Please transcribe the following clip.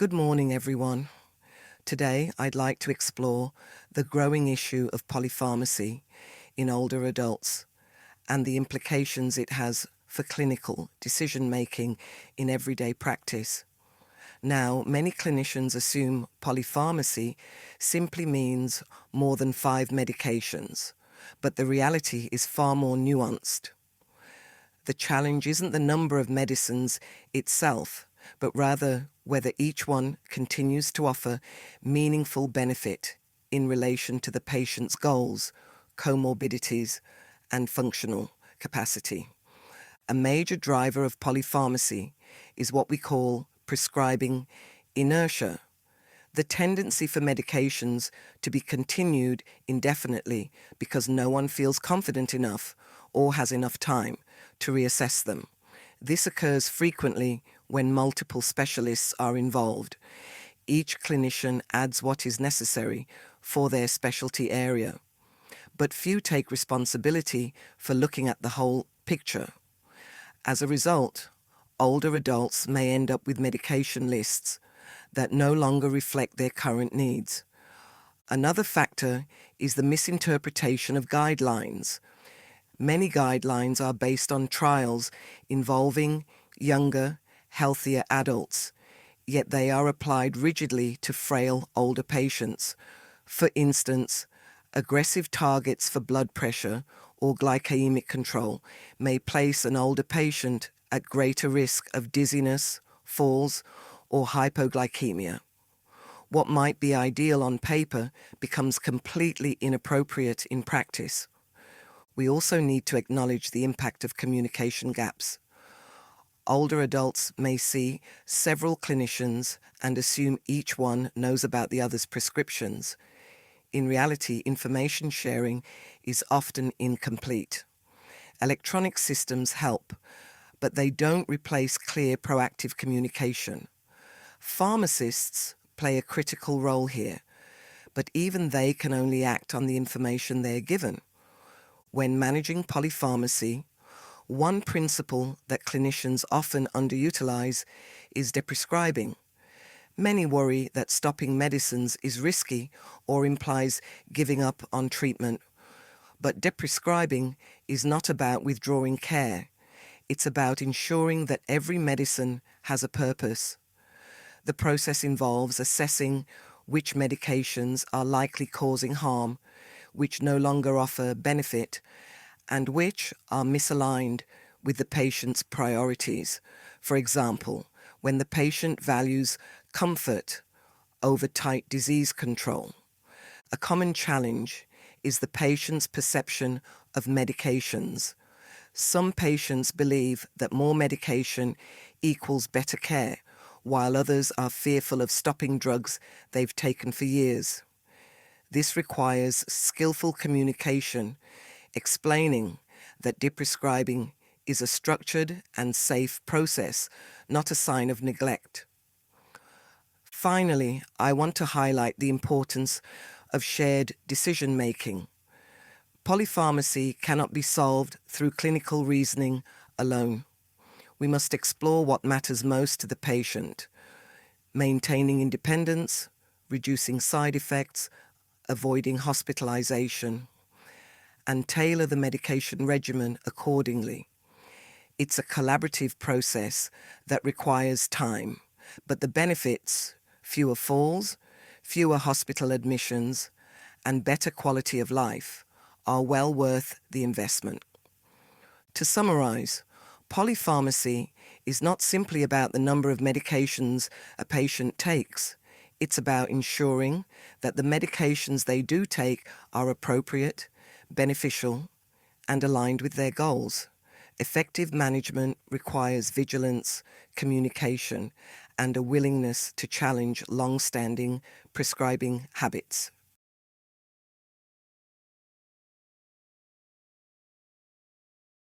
Good morning, everyone. Today, I'd like to explore the growing issue of polypharmacy in older adults and the implications it has for clinical decision-making in everyday practice. Now, many clinicians assume polypharmacy simply means more than 5 medications, but the reality is far more nuanced. The challenge isn't the number of medicines itself, but rather whether each one continues to offer meaningful benefit in relation to the patient's goals, comorbidities, and functional capacity. A major driver of polypharmacy is what we call prescribing inertia, the tendency for medications to be continued indefinitely because no one feels confident enough or has enough time to reassess them. This occurs frequently when multiple specialists are involved. Each clinician adds what is necessary for their specialty area, but few take responsibility for looking at the whole picture. As a result, older adults may end up with medication lists that no longer reflect their current needs. Another factor is the misinterpretation of guidelines. Many guidelines are based on trials involving younger, healthier adults, yet they are applied rigidly to frail older patients. For instance, aggressive targets for blood pressure or glycemic control may place an older patient at greater risk of dizziness, falls, or hypoglycemia. What might be ideal on paper becomes completely inappropriate in practice. We also need to acknowledge the impact of communication gaps. Older adults may see several clinicians and assume each one knows about the other's prescriptions. In reality, information sharing is often incomplete. Electronic systems help, but they don't replace clear, proactive communication. Pharmacists play a critical role here, but even they can only act on the information they're given. When managing polypharmacy, one principle that clinicians often underutilize is deprescribing. Many worry that stopping medicines is risky or implies giving up on treatment. But deprescribing is not about withdrawing care. It's about ensuring that every medicine has a purpose. The process involves assessing which medications are likely causing harm, which no longer offer benefit, and which are misaligned with the patient's priorities. For example, when the patient values comfort over tight disease control. A common challenge is the patient's perception of medications. Some patients believe that more medication equals better care, while others are fearful of stopping drugs they've taken for years. This requires skillful communication, explaining that deprescribing is a structured and safe process, not a sign of neglect. Finally, I want to highlight the importance of shared decision-making. Polypharmacy cannot be solved through clinical reasoning alone. We must explore what matters most to the patient, maintaining independence, reducing side effects, avoiding hospitalization, and tailor the medication regimen accordingly. It's a collaborative process that requires time, but the benefits, fewer falls, fewer hospital admissions, and better quality of life, are well worth the investment. To summarize, polypharmacy is not simply about the number of medications a patient takes. It's about ensuring that the medications they do take are appropriate, beneficial, and aligned with their goals. Effective management requires vigilance, communication, and a willingness to challenge long-standing prescribing habits.